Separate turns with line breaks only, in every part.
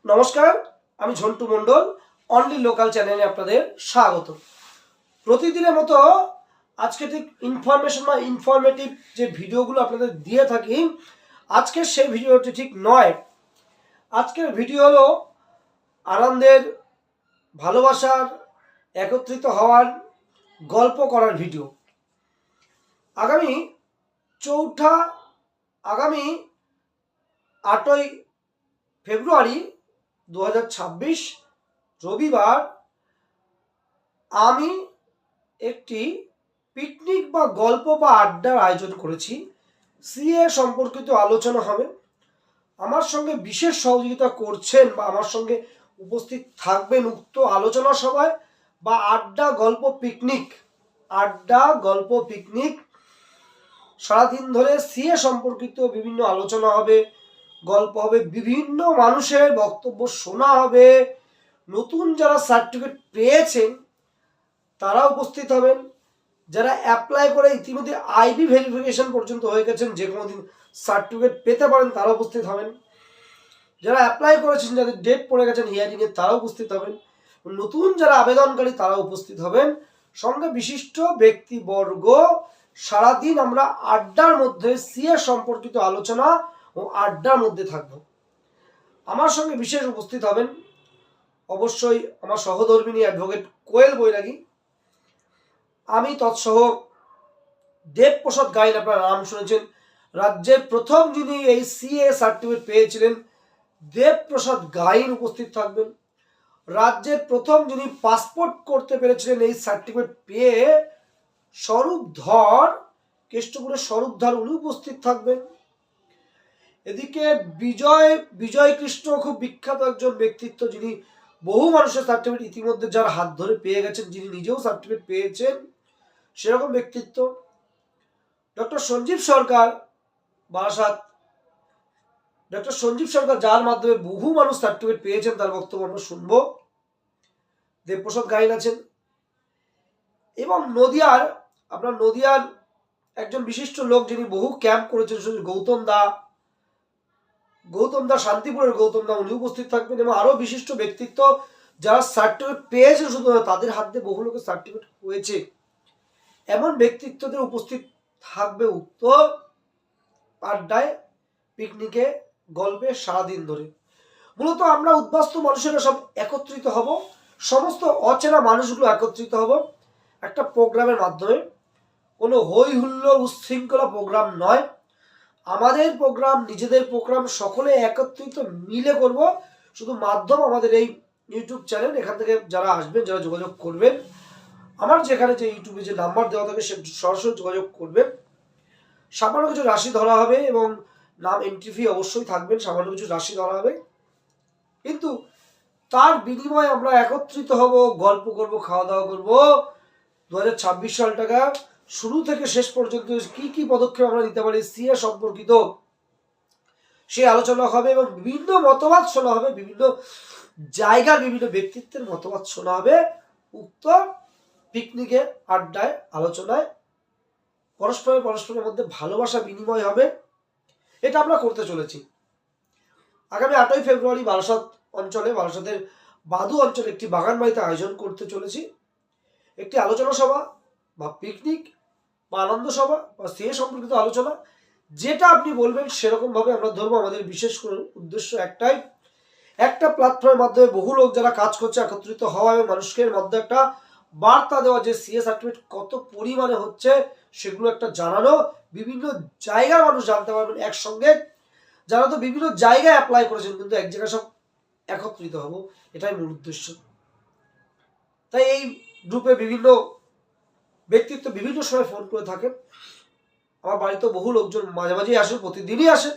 নমস্কার, আমি ঝন্টু মণ্ডল। Only local চ্যানেলে আপনাদের স্বাগত। প্রতিদিনের মতো আজকে ঠিক ইনফরমেশন বা ইনফরমেটিভ যে ভিডিওগুলো আপনাদের দিয়ে থাকি, আজকে সেই ভিডিওটি ঠিক নয়। আজকের ভিডিও হলো আনন্দের, ভালোবাসার, একত্রিত হওয়ার, গল্প করার ভিডিও। আগামী 8ই ফেব্রুয়ারি 2026 রবিবার আমি একটি পিকনিক বা গল্প বা আড্ডার আয়োজন করেছি। সিএ সম্পর্কিত আলোচনা হবে। আমার সঙ্গে বিশেষ সহযোগিতা করছেন বা আমার সঙ্গে উপস্থিত থাকবেন উক্ত আলোচনা সভায় বা আড্ডা গল্প পিকনিক। সারাদিন ধরে সিএ সম্পর্কিত বিভিন্ন আলোচনা হবে, গল্প হবে, বিভিন্ন মানুষের বক্তব্য শোনা হবে। নতুন যারা সার্টিফিকেট পেয়েছেন তারা উপস্থিত হবেন। যারা অ্যাপ্লাই করে ইতিমধ্যে আইবি ভেরিফিকেশন পর্যন্ত হয়ে গেছেন, যে কোনো দিন সার্টিফিকেট পেতে পারেন, তারা উপস্থিত হবেন। যারা অ্যাপ্লাই করেছেন, যাদের ডেট পড়ে গেছেন হিয়ারিংয়ে, তারা উপস্থিত হবেন। নতুন যারা আবেদনকারী তারা উপস্থিত হবেন। সঙ্গে বিশিষ্ট ব্যক্তিবর্গ। সারাদিন আমরা আড্ডার মধ্যে সিএ সম্পর্কিত আলোচনা ও আড্ডার মধ্যে থাকব। আমার সঙ্গে বিশেষ উপস্থিত হবেন অবশ্যই আমার সহধর্মিনী অ্যাডভোকেট কোয়েল বৈরাগী। আমি তৎসহ দেবপ্রসাদ গাইন, আপনার নাম শুনেছেন। রাজ্যের প্রথম যিনি এই সিএ সার্টিফিকেট পেয়েছিলেন, দেবপ্রসাদ গাইন উপস্থিত থাকবেন। রাজ্যের প্রথম যিনি পাসপোর্ট করতে পেরেছিলেন এই সার্টিফিকেট পেয়ে, স্বরূপধর, কেষ্টপুরের স্বরূপধর, উনি উপস্থিত থাকবেন। এদিকে বিজয় কৃষ্ণ, খুব বিখ্যাত একজন ব্যক্তিত্ব, যিনি বহু মানুষের সার্টিফিকেট ইতিমধ্যে যার হাত ধরে পেয়ে গেছেন, যিনি নিজেও সার্টিফিকেট পেয়েছেন, সেরকম ব্যক্তিত্ব। ডক্টর সঞ্জীব সরকার বারাসাত, ডক্টর সঞ্জীব সরকার, যার মাধ্যমে বহু মানুষ সার্টিফিকেট পেয়েছেন, তার বক্তব্য আমরা শুনব। দেবপ্রসাদ গাইন আছেন। এবং নদিয়ার একজন বিশিষ্ট লোক, যিনি বহু ক্যাম্প করেছেন, গৌতম দা, শান্তিপুরের গৌতম দা, উনি উপস্থিত থাকবেন। এবং আরো বিশিষ্ট ব্যক্তিত্ব যারা সার্টিফিকেট পেয়েছেন, শুধু তাদের হাত দিয়ে বহু লোকের সার্টিফিকেট হয়েছে, এমন ব্যক্তিত্বদের উপস্থিত থাকবে উক্ত আড্ডায়, পিকনিকে, গল্পে সারাদিন ধরে। মূলত আমরা উদ্বাস্তু মানুষেরা সব একত্রিত হব, সমস্ত অচেনা মানুষগুলো একত্রিত হব একটা প্রোগ্রামের মাধ্যমে। কোনো হই হুল্লোড় উচ্ছৃঙ্খলা প্রোগ্রাম নয়। আমাদের প্রোগ্রাম, নিজেদের প্রোগ্রাম, সকলে একত্রিত মিলে করব। শুধু মাধ্যম আমাদের এই ইউটিউব চ্যানেল। এখান থেকে যারা আসবেন, যারা যোগাযোগ করবেন, আমার যেখানে যে ইউটিউবে যে নাম্বার দেওয়া থাকে সে সরাসরি যোগাযোগ করবেন। সামান্য কিছু রাশি ধরা হবে এবং নাম এন্ট্রি ফি অবশ্যই থাকবেন। সামান্য কিছু রাশি ধরা হবে, কিন্তু তার বিনিময়ে আমরা একত্রিত হব, গল্প করব, খাওয়া দাওয়া করব। 2026 সালটাকা শুরু থেকে শেষ পর্যন্ত কি কি পদক্ষেপ আমরা নিতে পারি সিএ সম্পর্কিত সেই আলোচনা হবে। এবং বিভিন্ন মতবাদ শোনা হবে, বিভিন্ন জায়গার বিভিন্ন ব্যক্তিত্বের মতবাদ শোনা হবে উক্ত পিকনিকে, আড্ডায়, আলোচনায়। পরস্পরের মধ্যে ভালোবাসা বিনিময় হবে। এটা আমরা করতে চলেছি। আগামী 8ই ফেব্রুয়ারি বারাসাত অঞ্চলে, বারাসাতের বাদু অঞ্চলে একটি বাগান বাড়িতে আয়োজন করতে চলেছি। একটি আলোচনা সভা বা পিকনিক বা আনন্দ সভা বা সে সম্পর্কিত আলোচনা, যেটা আপনি বলবেন সেরকম ভাবে আমরা ধরবো। আমাদের বিশেষ করে উদ্দেশ্য একটাই, একটা প্ল্যাটফর্মের মাধ্যমে বহু লোক যারা কাজ করছে একত্রিত হওয়া এবং মানুষকে মধ্যে একটা বার্তা দেওয়া যে সিএ সার্টিফিকেট কত পরিমাণে হচ্ছে সেগুলো একটা জানানো। বিভিন্ন জায়গার মানুষ জানতে পারবেন একসঙ্গে, যারা তো বিভিন্ন জায়গায় অ্যাপ্লাই করেছেন কিন্তু এক জায়গায় সব একত্রিত হব, এটাই মূল উদ্দেশ্য। তাই এই গ্রুপে বিভিন্ন ব্যক্তিত্ব বিভিন্ন সময় ফোন করে থাকেন। আমার বাড়িতে বহু লোকজন মাঝে মাঝেই আসেন, প্রতিদিনই আসেন,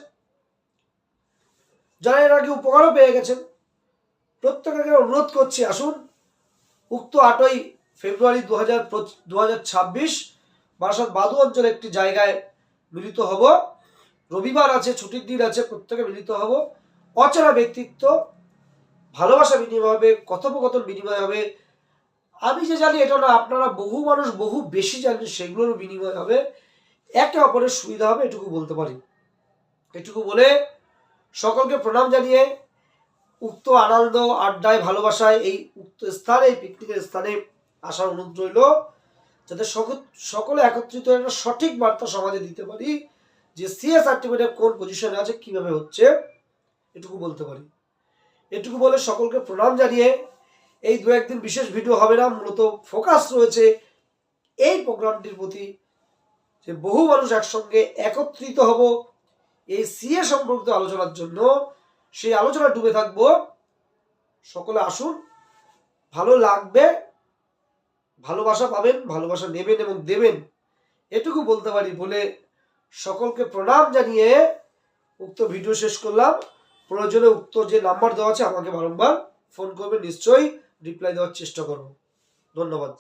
যারা এর আগে উপকারও পেয়ে গেছেন। প্রত্যেককে অনুরোধ করছি, আসুন উক্ত 8ই ফেব্রুয়ারি 2026 বারাসাত বাদু অঞ্চলে একটি জায়গায় মিলিত হব। রবিবার আছে, ছুটির দিন আছে, প্রত্যেকে মিলিত হব। অচেনা ব্যক্তিত্ব, ভালোবাসা বিনিময় হবে, কথোপকথন বিনিময় হবে। আমি যে জানি এটা না, আপনারা বহু মানুষ বহু বেশি জানেন, সেগুলোরও বিনিময় হবে। একে অপরের সুবিধা হবে, এটুকু বলতে পারি। এটুকু বলে সকলকে প্রণাম জানিয়ে উক্ত আনন্দ আড্ডায় ভালোবাসায় এই উক্ত স্থানে, এই পিকনিকের স্থানে আসার অনুরোধ রইল, যাতে সকলে একত্রিত হয়ে একটা সঠিক বার্তা সমাজে দিতে পারি যে সিএ সার্টিফিকেট কোন পজিশনে আছে, কিভাবে হচ্ছে, এটুকু বলতে পারি। এটুকু বলে সকলকে প্রণাম জানিয়ে এই 2-1 দিন বিশেষ ভিডিও হবে না, মূলত ফোকাস রয়েছে এই প্রোগ্রামটির প্রতি যে বহু মানুষ একসঙ্গে একত্রিত হব এই সিএ সম্পর্কিত আলোচনার জন্য। সেই আলোচনা ডুবে থাকবো। সকলে আসুন, ভালো লাগবে, ভালোবাসা পাবেন, ভালোবাসা নেবেন এবং দেবেন, এটুকু বলতে পারি বলে সকলকে প্রণাম জানিয়ে উক্ত ভিডিও শেষ করলাম। প্রয়োজনে উক্ত যে নাম্বার দেওয়া আছে আমাকে বারংবার ফোন করবে, নিশ্চয়ই রিপ্লাই দেওয়ার চেষ্টা করব। ধন্যবাদ।